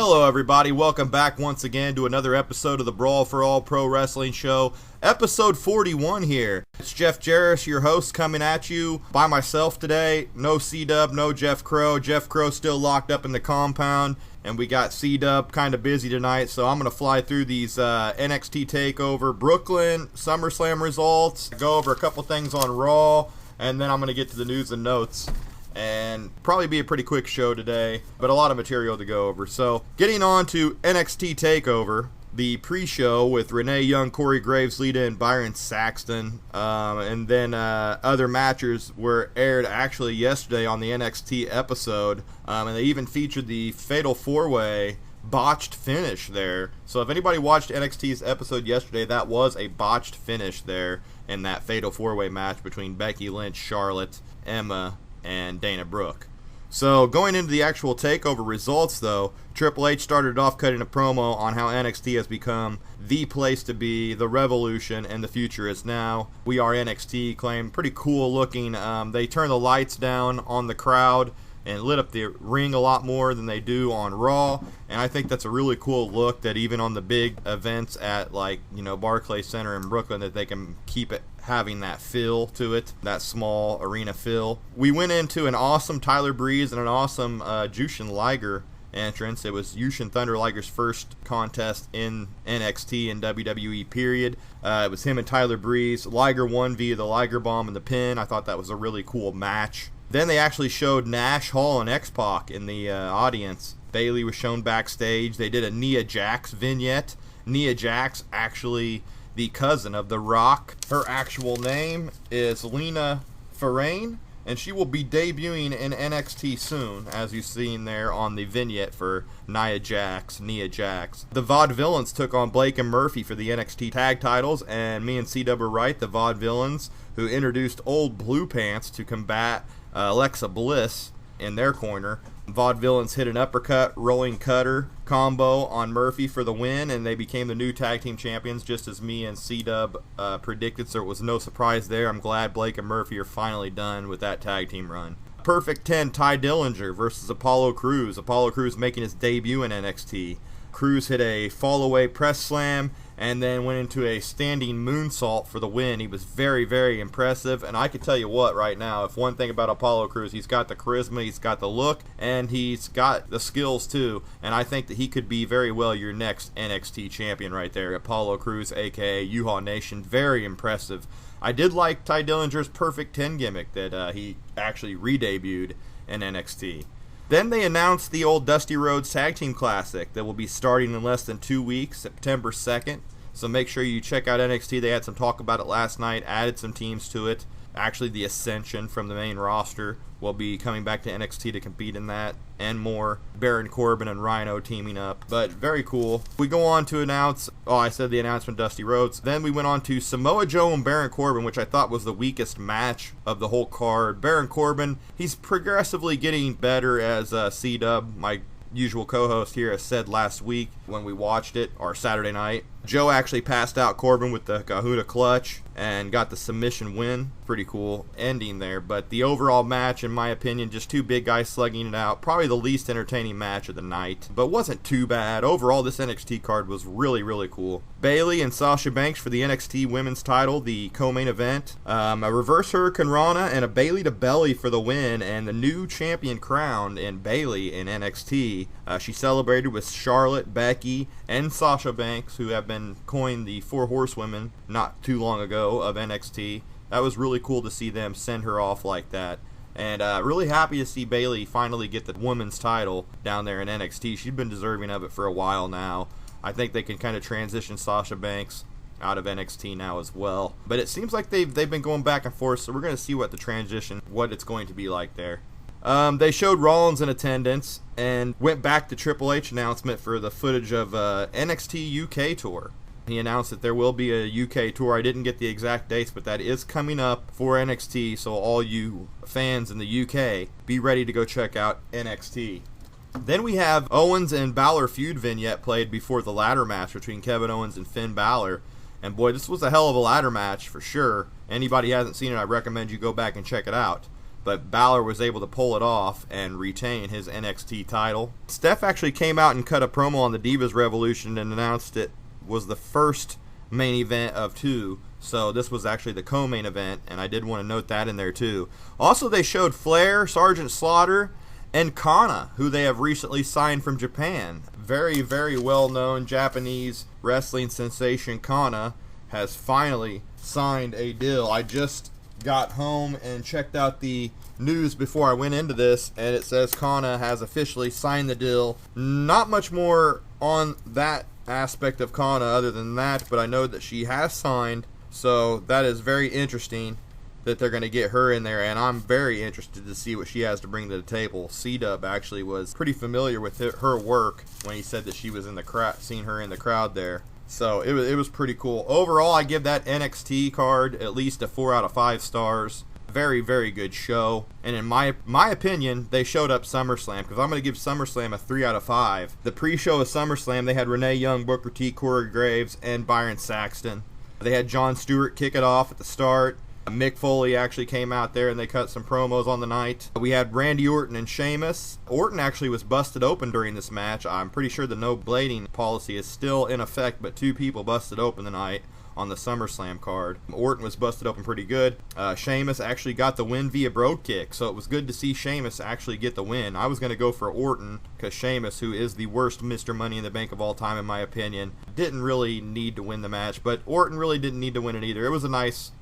Hello everybody, welcome back once again to another episode of the Brawl for All Pro Wrestling Show, episode 41 here. It's Jeff Jaros, your host, coming at you by myself today. No C-Dub, no Jeff Crow. Jeff Crow still locked up in the compound, and we got C-Dub kind of busy tonight, so I'm going to fly through these NXT Takeover Brooklyn Summerslam results, go over a couple things on Raw, and then I'm going to get to the news and notes. And probably be a pretty quick show today, but a lot of material to go over. So, getting on to NXT Takeover, the pre-show with Renee Young, Corey Graves, Lita, and Byron Saxton. And then other matches were aired actually yesterday on the NXT episode. And they even featured the Fatal 4-Way botched finish there. So if anybody watched NXT's episode yesterday, that was a botched finish there in that Fatal 4-Way match between Becky Lynch, Charlotte, Emma, and Dana Brooke. So going into the actual takeover results though, Triple H started off cutting a promo on how NXT has become the place to be, the revolution, and the future is now. We are NXT claim. Pretty cool looking. They turned the lights down on the crowd and lit up the ring a lot more than they do on Raw, and I think that's a really cool look that even on the big events at Barclays Center in Brooklyn that they can keep it having that feel to it, that small arena feel. We went into an awesome Tyler Breeze and an awesome Jushin Liger entrance. It was Jushin Thunder Liger's first contest in NXT and WWE period. It was him and Tyler Breeze. Liger won via the Liger Bomb and the pin. I thought that was a really cool match. Then they actually showed Nash, Hall, and X-Pac in the audience. Bayley was shown backstage. They did a Nia Jax vignette. Nia Jax, actually the cousin of The Rock. Her actual name is Lena Farrane, and she will be debuting in NXT soon, as you've seen there on the vignette for Nia Jax. The Vaudevillains took on Blake and Murphy for the NXT tag titles, and me and C-Dub were right. The Vaudevillains, who introduced Old Blue Pants to combat Alexa Bliss in their corner. Vaudevillains hit an uppercut, rolling cutter combo on Murphy for the win, and they became the new tag team champions, just as me and C-Dub predicted, so it was no surprise there. I'm glad Blake and Murphy are finally done with that tag team run. Perfect 10, Ty Dillinger versus Apollo Crews. Apollo Crews making his debut in NXT. Crews hit a fall-away press slam and then went into a standing moonsault for the win. He was very, very impressive, and I can tell you what right now, if one thing about Apollo Crews, he's got the charisma, he's got the look, and he's got the skills too, and I think that he could be very well your next NXT champion right there. Apollo Crews, aka U-Haul Nation, very impressive. I did like Ty Dillinger's Perfect 10 gimmick that he actually re-debuted in NXT. Then they announced the old Dusty Rhodes Tag Team Classic that will be starting in less than 2 weeks, September 2nd. So make sure you check out NXT. They had some talk about it last night, added some teams to it. Actually, the Ascension from the main roster will be coming back to NXT to compete in that, and more. Baron Corbin and Rhino teaming up, but very cool. We go on to announce, I said the announcement, Dusty Rhodes. Then we went on to Samoa Joe and Baron Corbin, which I thought was the weakest match of the whole card. Baron Corbin, he's progressively getting better, as C-Dub, my usual co-host here, has said last week when we watched it, or Saturday night. Joe actually passed out Corbin with the Kahuta clutch and got the submission win. Pretty cool ending there, but the overall match, in my opinion, just two big guys slugging it out. Probably the least entertaining match of the night, but wasn't too bad. Overall, this NXT card was really, really cool. Bayley and Sasha Banks for the NXT Women's title, the co-main event. A reverse Hurricane Rana and a Bayley to Belly for the win, and the new champion crowned in Bayley in NXT. She celebrated with Charlotte, Becky, and Sasha Banks, who have been coined the Four Horsewomen not too long ago of NXT. That was really cool to see them send her off like that. And really happy to see Bayley finally get the women's title down there in NXT. She's been deserving of it for a while now. I think they can kind of transition Sasha Banks out of NXT now as well. But it seems like they've been going back and forth, so we're going to see what the transition, what it's going to be like there. They showed Rollins in attendance and went back to Triple H announcement for the footage of NXT UK tour. He announced that there will be a UK tour. I didn't get the exact dates, but that is coming up for NXT, so all you fans in the UK, be ready to go check out NXT. Then we have Owens and Balor feud vignette played before the ladder match between Kevin Owens and Finn Balor. And boy, this was a hell of a ladder match for sure. Anybody hasn't seen it, I recommend you go back and check it out. but Balor was able to pull it off and retain his NXT title. Steph actually came out and cut a promo on the Divas Revolution and announced it was the first main event of 2. So this was actually the co-main event, and I did want to note that in there too. Also, they showed Flair, Sergeant Slaughter, and Kana, who they have recently signed from Japan. Very, very well-known Japanese wrestling sensation Kana has finally signed a deal. I just got home and checked out the news before I went into this, and it says Kana has officially signed the deal. Not much more on that aspect of Kana other than that, but I know that she has signed, so that is very interesting that they're going to get her in there, and I'm very interested to see what she has to bring to the table. C-Dub actually was pretty familiar with her work when he said that she was in the crowd, seen her in the crowd there. So it was pretty cool. Overall, I give that NXT card at least a 4 out of 5 stars. Very, very good show. And in my opinion, they showed up SummerSlam, because I'm going to give SummerSlam a 3 out of 5. The pre-show of SummerSlam, they had Renee Young, Booker T, Corey Graves, and Byron Saxton. They had Jon Stewart kick it off at the start. Mick Foley actually came out there and they cut some promos on the night. We had Randy Orton and Sheamus. Orton actually was busted open during this match. I'm pretty sure the no blading policy is still in effect, but 2 people busted open tonight on the SummerSlam card. Orton was busted open pretty good. Sheamus actually got the win via Brogue Kick, so it was good to see Sheamus actually get the win. I was going to go for Orton, because Sheamus, who is the worst Mr. Money in the Bank of all time in my opinion, didn't really need to win the match, but Orton really didn't need to win it either. It was a nice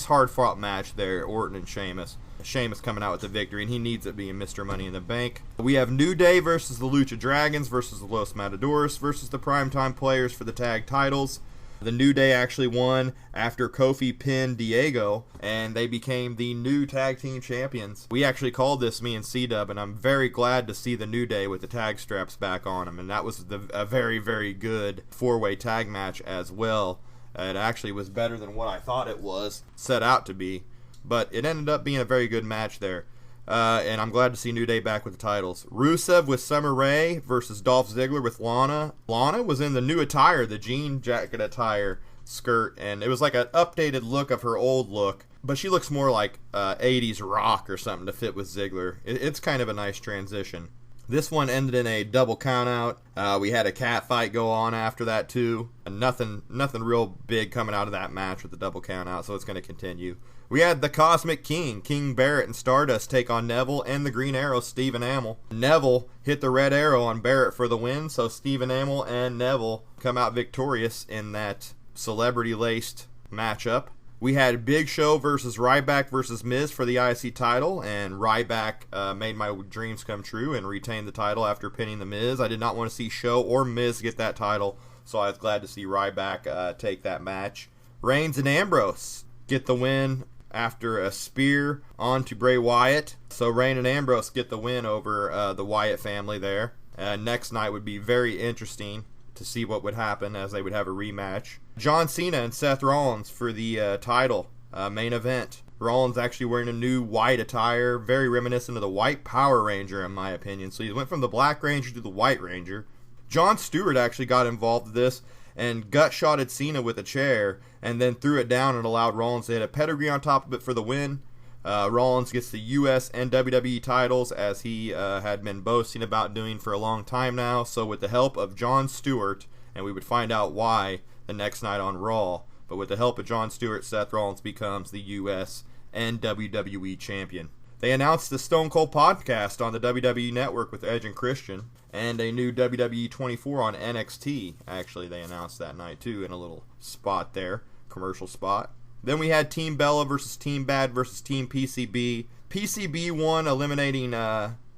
hard-fought match there, Orton and Sheamus. Sheamus coming out with the victory, and he needs it being Mr. Money in the Bank. We have New Day versus the Lucha Dragons versus the Los Matadores versus the Primetime Players for the tag titles. The New Day actually won after Kofi pinned Diego, and they became the new tag team champions. We actually called this, me and C-Dub, and I'm very glad to see the New Day with the tag straps back on them, and that was a very, very good 4-way tag match as well. It actually was better than what I thought it was set out to be, but it ended up being a very good match there. And I'm glad to see New Day back with the titles. Rusev with Summer Rae versus Dolph Ziggler with Lana. Lana was in the new attire, the jean jacket attire skirt, and it was like an updated look of her old look, but she looks more like 80s rock or something to fit with Ziggler. It's kind of a nice transition. This one ended in a double countout. We had a cat fight go on after that too. Nothing real big coming out of that match with the double countout, so it's going to continue. We had the Cosmic King, King Barrett and Stardust take on Neville and the Green Arrow, Stephen Amell. Neville hit the red arrow on Barrett for the win, so Stephen Amell and Neville come out victorious in that celebrity-laced matchup. We had Big Show versus Ryback versus Miz for the IC title, and Ryback made my dreams come true and retained the title after pinning the Miz. I did not want to see Show or Miz get that title, so I was glad to see Ryback take that match. Reigns and Ambrose get the win after a spear onto Bray Wyatt. So Reigns and Ambrose get the win over the Wyatt family there. Next night would be very interesting to see what would happen, as they would have a rematch. John Cena and Seth Rollins for the title main event. Rollins actually wearing a new white attire, very reminiscent of the White Power Ranger in my opinion. So he went from the Black Ranger to the White Ranger. Jon Stewart actually got involved with this and gut-shotted Cena with a chair and then threw it down and allowed Rollins to hit a pedigree on top of it for the win. Rollins gets the US and WWE titles, as he had been boasting about doing for a long time now. So with the help of Jon Stewart, and we would find out why the next night on Raw, but with the help of Jon Stewart, Seth Rollins becomes the US and WWE champion. They announced the Stone Cold podcast on the WWE Network with Edge and Christian, and a new WWE 24 on NXT. Actually, they announced that night too in a little spot there, commercial spot. Then we had Team Bella versus Team Bad versus Team PCB. PCB won, eliminating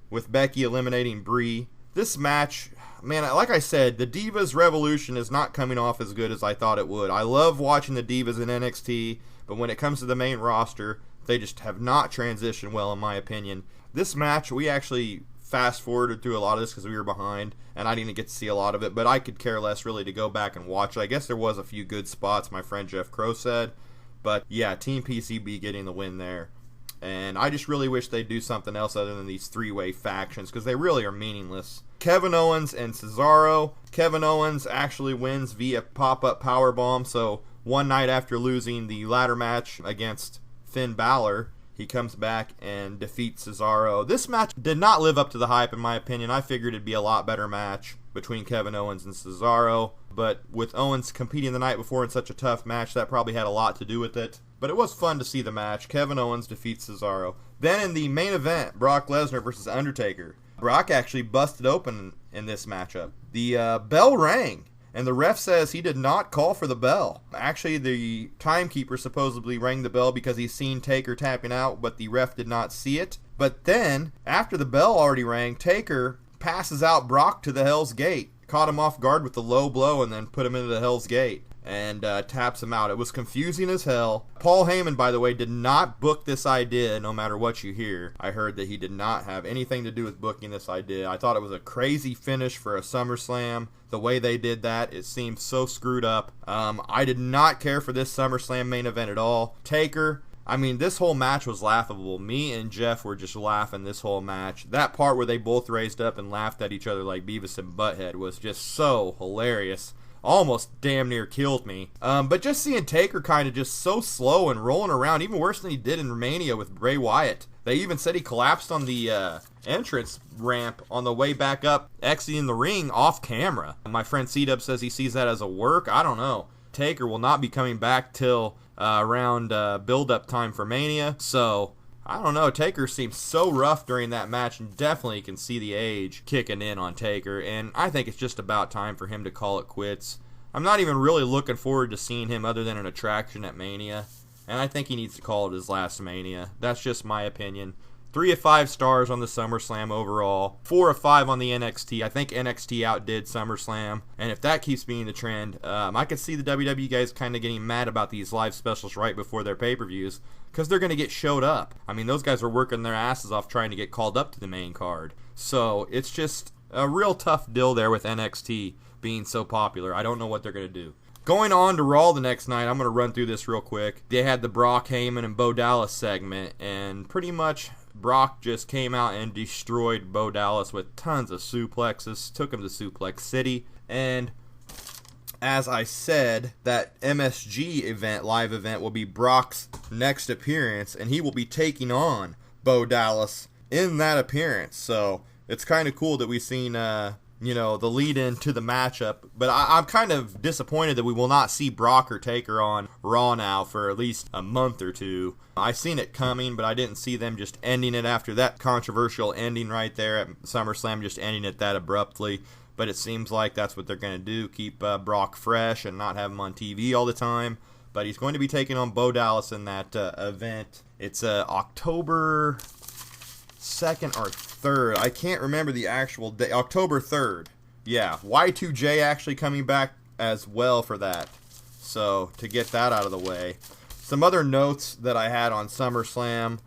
with Becky eliminating Brie. This match, man, like I said, the Divas Revolution is not coming off as good as I thought it would. I love watching the Divas in NXT, but when it comes to the main roster, they just have not transitioned well, in my opinion. This match, we actually fast-forwarded through a lot of this because we were behind, and I didn't get to see a lot of it, but I could care less really to go back and watch it. I guess there was a few good spots, my friend Jeff Crow said, but yeah, Team PCB getting the win there. And I just really wish they'd do something else other than these three-way factions, because they really are meaningless. Kevin Owens and Cesaro. Kevin Owens actually wins via pop-up powerbomb, so one night after losing the ladder match against Finn Balor, He comes back and defeats Cesaro. This match did not live up to the hype, in my opinion. I figured it'd be a lot better match between Kevin Owens and Cesaro. But with Owens competing the night before in such a tough match, that probably had a lot to do with it. But it was fun to see the match. Kevin Owens defeats Cesaro. Then in the main event, Brock Lesnar versus Undertaker. Brock actually busted open in this matchup. The bell rang. And the ref says he did not call for the bell. Actually, the timekeeper supposedly rang the bell because he's seen Taker tapping out, but the ref did not see it. But then, after the bell already rang, Taker passes out Brock to the Hell's Gate. Caught him off guard with the low blow and then put him into the Hell's Gate. And taps him out. It was confusing as hell. Paul Heyman, by the way, did not book this idea, no matter what you hear. I heard that he did not have anything to do with booking this idea. I thought it was a crazy finish for a SummerSlam. The way they did that, it seemed so screwed up. I did not care for this SummerSlam main event at all. Taker, I mean, this whole match was laughable. Me and Jeff were just laughing this whole match. That part where they both raised up and laughed at each other like Beavis and Butthead was just so hilarious. Almost damn near killed me. But just seeing Taker kind of just so slow and rolling around, even worse than he did in Romania with Bray Wyatt. They even said he collapsed on the entrance ramp on the way back up, exiting the ring off camera. My friend C-Dub says he sees that as a work. I don't know. Taker will not be coming back till around build-up time for Mania. So, I don't know. Taker seems so rough during that match, and definitely can see the age kicking in on Taker. And I think it's just about time for him to call it quits. I'm not even really looking forward to seeing him other than an attraction at Mania. And I think he needs to call it his last Mania. That's just my opinion. 3 of 5 stars on the SummerSlam overall. 4 of 5 on the NXT. I think NXT outdid SummerSlam. And if that keeps being the trend, I could see the WWE guys kind of getting mad about these live specials right before their pay-per-views. Because they're going to get showed up. I mean, those guys are working their asses off trying to get called up to the main card. So it's just a real tough deal there with NXT being so popular. I don't know what they're going to do. Going on to Raw the next night, I'm going to run through this real quick. They had the Brock, Heyman, and Bo Dallas segment, and pretty much Brock just came out and destroyed Bo Dallas with tons of suplexes, took him to Suplex City, and as I said, that MSG event, live event, will be Brock's next appearance, and he will be taking on Bo Dallas in that appearance. So it's kind of cool that we've seen the lead-in to the matchup. But I'm kind of disappointed that we will not see Brock or Taker on Raw now for at least a month or two. I seen it coming, but I didn't see them just ending it after that controversial ending right there at SummerSlam, just ending it that abruptly. But it seems like that's what they're going to do, keep Brock fresh and not have him on TV all the time. But he's going to be taking on Bo Dallas in that event. It's October 2nd or 3rd. I can't remember the actual day. October 3rd. Yeah, Y2J actually coming back as well for that. So, to get that out of the way. Some other notes that I had on SummerSlam.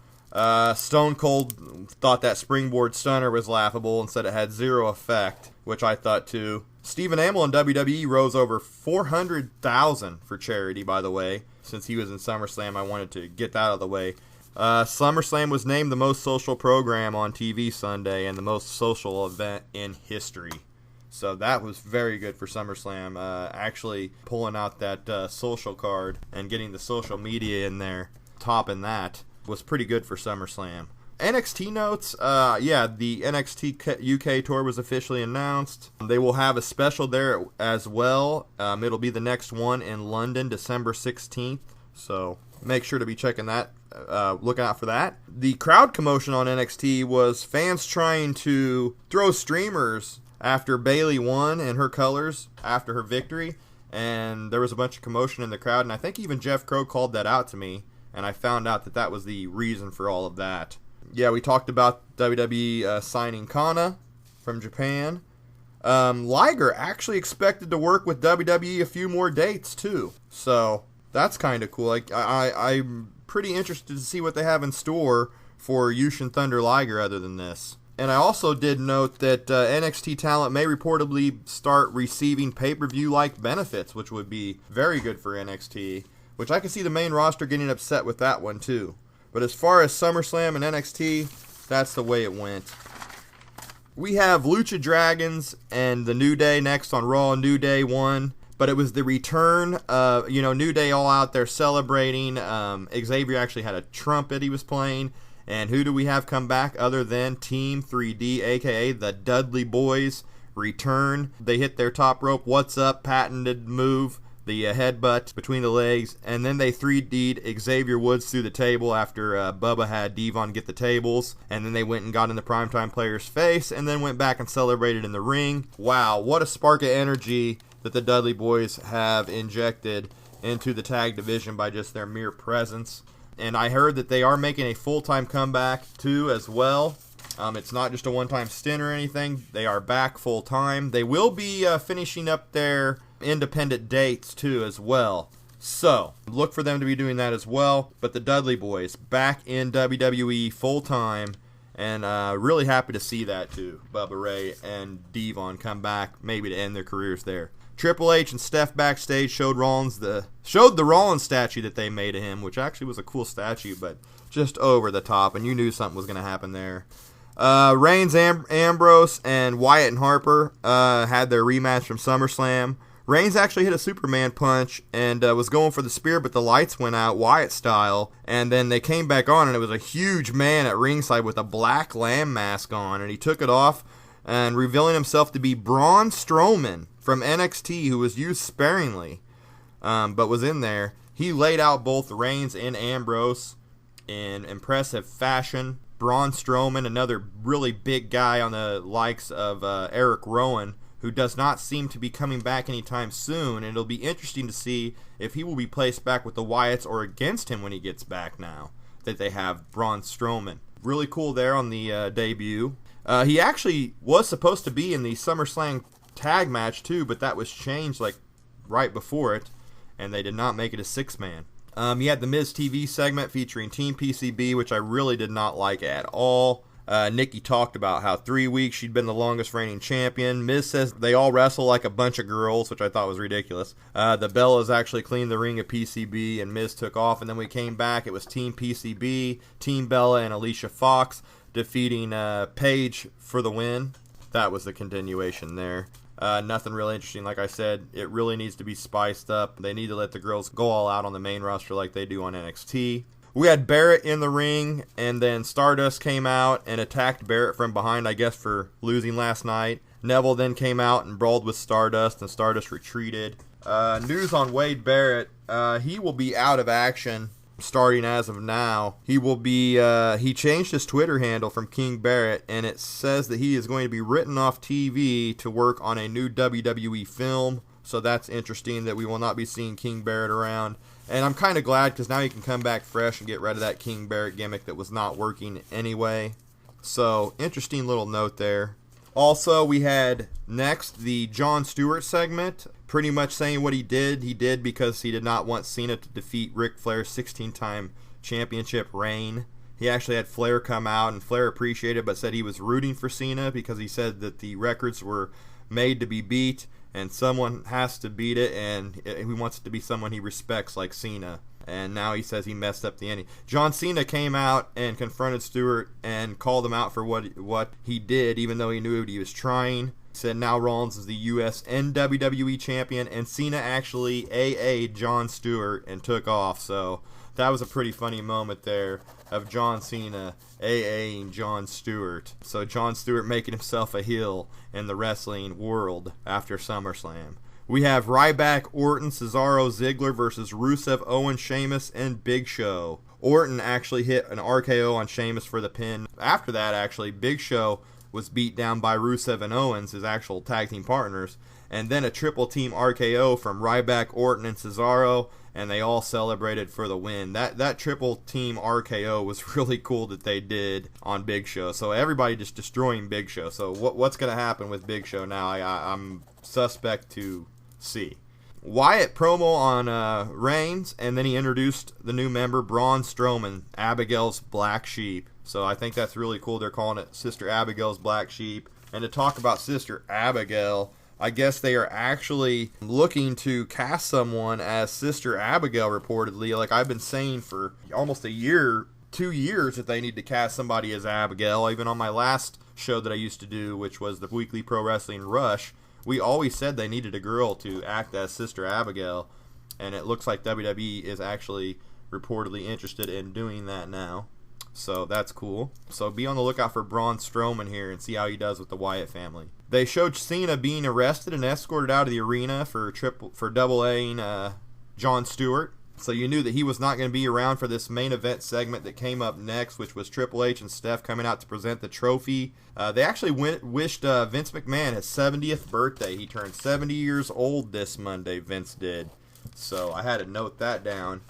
Stone Cold thought that springboard stunner was laughable and said it had zero effect, which I thought too. Stephen Amell in WWE rose over 400,000 for charity, by the way. Since he was in SummerSlam, I wanted to get that out of the way. SummerSlam was named the most social program on TV Sunday and the most social event in history. So that was very good for SummerSlam. Actually pulling out that social card and getting the social media in there, topping that, was pretty good for SummerSlam. NXT notes, the NXT UK tour was officially announced. They will have a special there as well. It'll be the next one in London, December 16th. So make sure to be checking that, looking out for that. The crowd commotion on NXT was fans trying to throw streamers after Bayley won in her colors after her victory. And there was a bunch of commotion in the crowd. And I think even Jeff Crow called that out to me. And I found out that that was the reason for all of that. Yeah, we talked about WWE signing Kana from Japan. Liger actually expected to work with WWE a few more dates, too. So, that's kind of cool. I'm pretty interested to see what they have in store for Yushin Thunder Liger other than this. And I also did note that NXT talent may reportedly start receiving pay-per-view-like benefits, which would be very good for NXT. Which I can see the main roster getting upset with that one, too. But as far as SummerSlam and NXT, that's the way it went. We have Lucha Dragons and the New Day next on Raw. New Day won. But it was the return of, New Day all out there celebrating. Xavier actually had a trumpet he was playing. And who do we have come back other than Team 3D, a.k.a. the Dudley Boys, return. They hit their top rope, what's up, patented move, the headbutt between the legs. And then they 3D'd Xavier Woods through the table after Bubba had Devon get the tables. And then they went and got in the Primetime Player's face and then went back and celebrated in the ring. Wow, what a spark of energy that the Dudley Boys have injected into the tag division by just their mere presence. And I heard that they are making a full-time comeback too as well. It's not just a one-time stint or anything. They are back full-time. They will be finishing up their independent dates too as well. So look for them to be doing that as well. But the Dudley Boys back in WWE full-time. And really happy to see that too. Bubba Ray and Devon come back maybe to end their careers there. Triple H and Steph backstage showed the Rollins statue that they made of him, which actually was a cool statue, but just over the top, and you knew something was going to happen there. Reigns, Ambrose, and Wyatt and Harper had their rematch from SummerSlam. Reigns actually hit a Superman punch and was going for the spear, but the lights went out, Wyatt style, and then they came back on, and it was a huge man at ringside with a black lamb mask on, and he took it off, and revealing himself to be Braun Strowman from NXT, who was used sparingly, but was in there. He laid out both Reigns and Ambrose in impressive fashion. Braun Strowman, another really big guy on the likes of Eric Rowan, who does not seem to be coming back anytime soon, and it'll be interesting to see if he will be placed back with the Wyatts or against him when he gets back now that they have Braun Strowman. Really cool there on the debut. He actually was supposed to be in the SummerSlam tag match too, but that was changed like right before it, and they did not make it a 6-man. You had the Miz TV segment featuring Team PCB, which I really did not like at all. Nikki talked about how 3 weeks she'd been the longest reigning champion. Miz says they all wrestle like a bunch of girls, which I thought was ridiculous. The Bellas actually cleaned the ring of PCB, and Miz took off, and then we came back. It was Team PCB, Team Bella, and Alicia Fox defeating Paige for the win. That was the continuation there. Nothing really interesting. Like I said, it really needs to be spiced up. They need to let the girls go all out on the main roster like they do on NXT. We had Barrett in the ring, and then Stardust came out and attacked Barrett from behind, I guess, for losing last night. Neville then came out and brawled with Stardust, and Stardust retreated. News on Wade Barrett. He will be out of action starting as of now. He will be, he changed his Twitter handle from King Barrett, and it says that he is going to be written off TV to work on a new WWE film. So that's interesting that we will not be seeing King Barrett around. And I'm kind of glad because now he can come back fresh and get rid of that King Barrett gimmick that was not working anyway. So, interesting little note there. Also, we had next the Jon Stewart segment, pretty much saying what he did because he did not want Cena to defeat Ric Flair's 16-time championship reign. He actually had Flair come out, and Flair appreciated it, but said he was rooting for Cena because he said that the records were made to be beat, and someone has to beat it, and he wants it to be someone he respects like Cena. And now he says he messed up the ending. John Cena came out and confronted Stewart and called him out for what he did, even though he knew what he was trying. He said now Rollins is the U.S. and WWE champion, and Cena actually AA'd Jon Stewart and took off. So that was a pretty funny moment there of John Cena AA'ing Jon Stewart. So Jon Stewart making himself a heel in the wrestling world after SummerSlam. We have Ryback, Orton, Cesaro, Ziggler versus Rusev, Owen, Sheamus, and Big Show. Orton actually hit an RKO on Sheamus for the pin. After that, actually, Big Show was beat down by Rusev and Owens, his actual tag team partners. And then a triple team RKO from Ryback, Orton, and Cesaro, and they all celebrated for the win. That triple team RKO was really cool that they did on Big Show. So everybody just destroying Big Show. So what's going to happen with Big Show now? I'm suspect to see. Wyatt promo on Reigns, and then he introduced the new member, Braun Strowman, Abigail's Black Sheep. So I think that's really cool. They're calling it Sister Abigail's Black Sheep. And to talk about Sister Abigail, I guess they are actually looking to cast someone as Sister Abigail, reportedly. Like I've been saying for almost a year, 2 years, that they need to cast somebody as Abigail. Even on my last show that I used to do, which was the Weekly Pro Wrestling Rush, We always said they needed a girl to act as Sister Abigail, and it looks like WWE is actually reportedly interested in doing that now. So that's cool. So be on the lookout for Braun Strowman here and see how he does with the Wyatt family. They showed Cena being arrested and escorted out of the arena for double Aing Jon Stewart. So you knew that he was not going to be around for this main event segment that came up next, which was Triple H and Steph coming out to present the trophy. They actually wished Vince McMahon his 70th birthday. He turned 70 years old this Monday, Vince did. So I had to note that down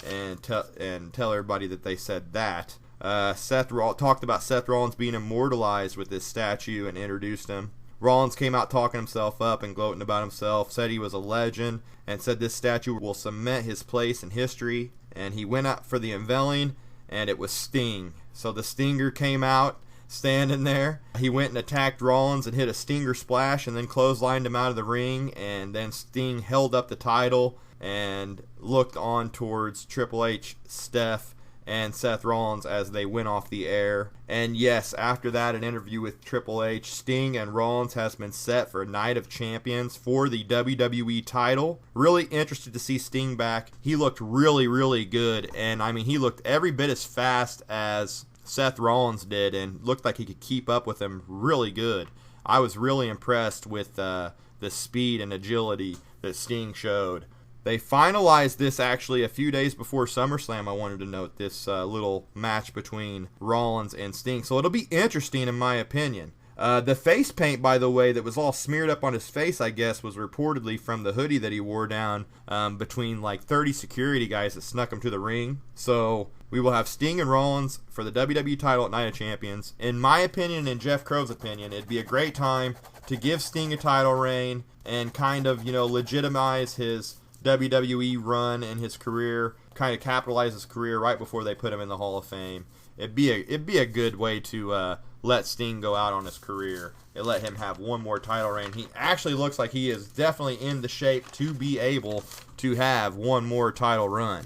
and tell everybody that they said that. Talked about Seth Rollins being immortalized with this statue and introduced him. Rollins came out talking himself up and gloating about himself, said he was a legend, and said this statue will cement his place in history. And he went out for the unveiling, and it was Sting. So the Stinger came out, standing there. He went and attacked Rollins and hit a Stinger splash and then clotheslined him out of the ring. And then Sting held up the title and looked on towards Triple H, Steph, and Seth Rollins as they went off the air. And yes, after that, an interview with Triple H, Sting and Rollins has been set for a Night of Champions for the WWE title. Really interested to see Sting back. He looked really, really good. And I mean, he looked every bit as fast as Seth Rollins did and looked like he could keep up with him really good. I was really impressed with the speed and agility that Sting showed. They finalized this actually a few days before SummerSlam. I wanted to note this little match between Rollins and Sting. So it'll be interesting in my opinion. The face paint, by the way, that was all smeared up on his face, I guess, was reportedly from the hoodie that he wore down between like 30 security guys that snuck him to the ring. So we will have Sting and Rollins for the WWE title at Night of Champions. In my opinion and Jeff Crow's opinion, it'd be a great time to give Sting a title reign and kind of, legitimize his WWE run and his career, kind of capitalize his career right before they put him in the Hall of Fame. It'd be a good way to let Sting go out on his career and let him have one more title reign. He actually looks like he is definitely in the shape to be able to have one more title run.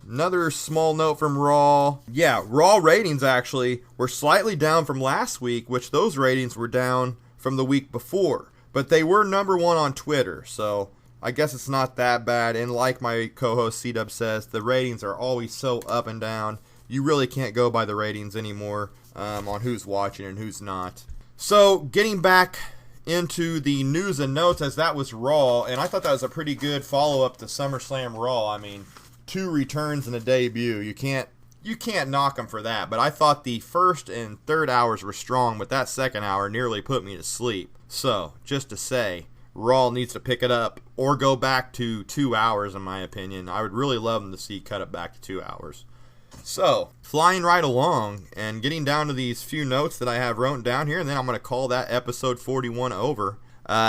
Another small note from Raw. Yeah, Raw ratings actually were slightly down from last week, which those ratings were down from the week before. But they were number one on Twitter, so I guess it's not that bad. And like my co-host C-Dub says, the ratings are always so up and down. You really can't go by the ratings anymore on who's watching and who's not. So getting back into the news and notes, as that was Raw, and I thought that was a pretty good follow-up to SummerSlam Raw. I mean, 2 returns and a debut. You can't knock them for that. But I thought the first and third hours were strong, but that second hour nearly put me to sleep. So, just to say, Raw needs to pick it up or go back to 2 hours, in my opinion. I would really love them to see cut it back to 2 hours. So, flying right along and getting down to these few notes that I have written down here, and then I'm going to call that episode 41 over.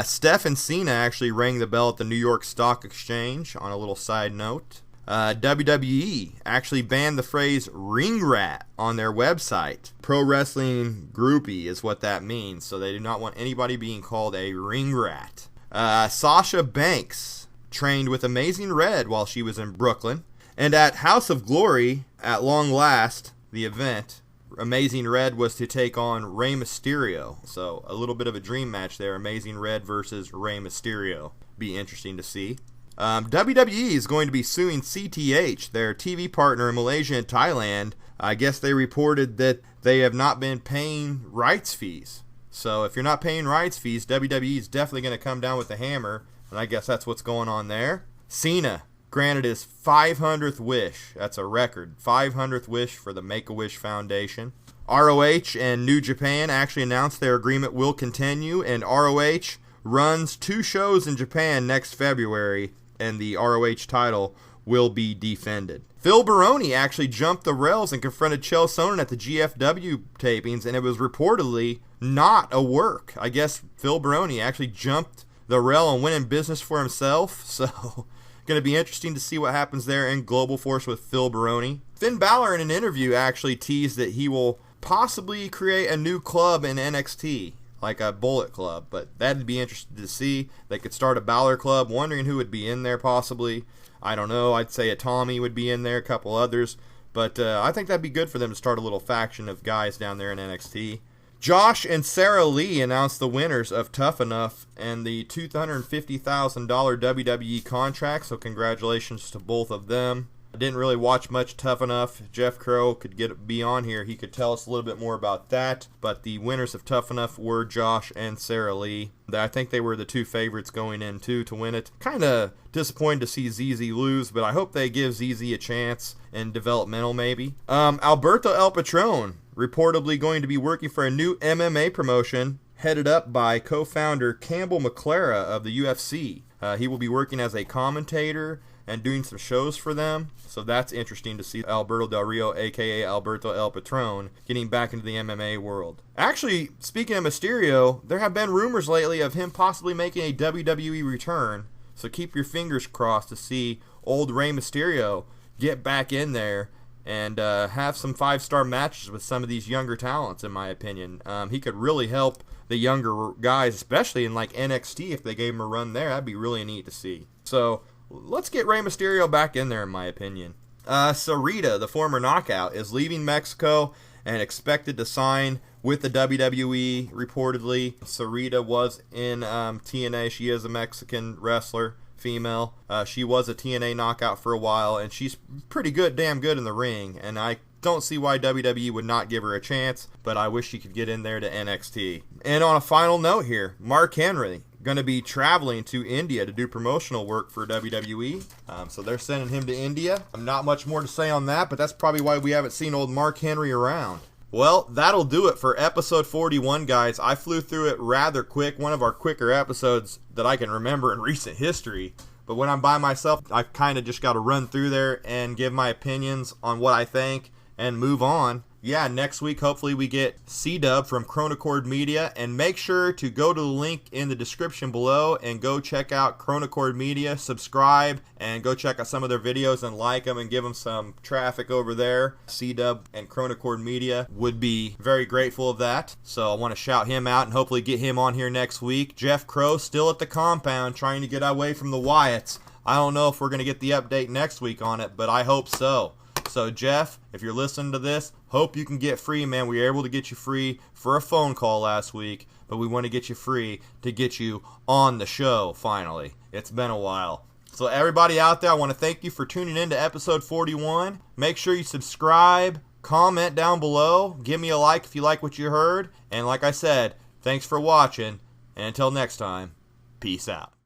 Steph and Cena actually rang the bell at the New York Stock Exchange on a little side note. WWE actually banned the phrase ring rat on their website. Pro wrestling groupie is what that means, so they do not want anybody being called a ring rat. Sasha Banks trained with Amazing Red while she was in Brooklyn. And at House of Glory, at long last, the event, Amazing Red was to take on Rey Mysterio. So a little bit of a dream match there, Amazing Red versus Rey Mysterio. Be interesting to see. WWE is going to be suing CTH, their TV partner in Malaysia and Thailand. I guess they reported that they have not been paying rights fees. So if you're not paying rights fees, WWE is definitely going to come down with the hammer. And I guess that's what's going on there. Cena granted his 500th wish. That's a record. 500th wish for the Make-A-Wish Foundation. ROH and New Japan actually announced their agreement will continue. And ROH runs 2 shows in Japan next February. And the ROH title will be defended. Phil Baroni actually jumped the rails and confronted Chael Sonnen at the GFW tapings, and it was reportedly not a work. I guess Phil Baroni actually jumped the rail and went in business for himself, so going to be interesting to see what happens there in Global Force with Phil Baroni. Finn Balor in an interview actually teased that he will possibly create a new club in NXT. Like a Bullet Club, but that'd be interesting to see. They could start a Balor Club, wondering who would be in there possibly. I don't know, I'd say a Tommy would be in there, a couple others, but I think that'd be good for them to start a little faction of guys down there in NXT. Josh and Sarah Lee announced the winners of Tough Enough and the $250,000 WWE contract, so congratulations to both of them. I didn't really watch much Tough Enough. Jeff Crow could be on here. He could tell us a little bit more about that. But the winners of Tough Enough were Josh and Sarah Lee. I think they were the two favorites going in, too, to win it. Kind of disappointed to see ZZ lose, but I hope they give ZZ a chance in developmental, maybe. Alberto El Patron, reportedly going to be working for a new MMA promotion headed up by co-founder Campbell McClara of the UFC. He will be working as a commentator and doing some shows for them. So that's interesting to see Alberto Del Rio, a.k.a. Alberto El Patron, getting back into the MMA world. Actually, speaking of Mysterio, there have been rumors lately of him possibly making a WWE return. So keep your fingers crossed to see old Rey Mysterio get back in there and have some 5-star matches with some of these younger talents, in my opinion. He could really help the younger guys, especially in like NXT, if they gave him a run there. That'd be really neat to see. So let's get Rey Mysterio back in there, in my opinion. Sarita, the former Knockout, is leaving Mexico and expected to sign with the WWE, reportedly. Sarita was in TNA. She is a Mexican wrestler, female. She was a TNA Knockout for a while, and she's pretty good, damn good in the ring. And I don't see why WWE would not give her a chance, but I wish she could get in there to NXT. And on a final note here, Mark Henry going to be traveling to India to do promotional work for WWE. So they're sending him to India. Not much more to say on that, but that's probably why we haven't seen old Mark Henry around. Well, that'll do it for episode 41, guys. I flew through it rather quick, one of our quicker episodes that I can remember in recent history. But when I'm by myself, I've kind of just got to run through there and give my opinions on what I think and move on. Yeah, next week, hopefully we get C-Dub from Chronochord Media, and make sure to go to the link in the description below and go check out Chronochord Media, subscribe, and go check out some of their videos and like them and give them some traffic over there. C-Dub and Chronochord Media would be very grateful of that, so I want to shout him out and hopefully get him on here next week. Jeff Crow still at the compound trying to get away from the Wyatts. I don't know if we're going to get the update next week on it, but I hope so. So, Jeff, if you're listening to this, hope you can get free, man. We were able to get you free for a phone call last week, but we want to get you free to get you on the show, finally. It's been a while. So, everybody out there, I want to thank you for tuning in to episode 41. Make sure you subscribe, comment down below, give me a like if you like what you heard, and like I said, thanks for watching, and until next time, peace out.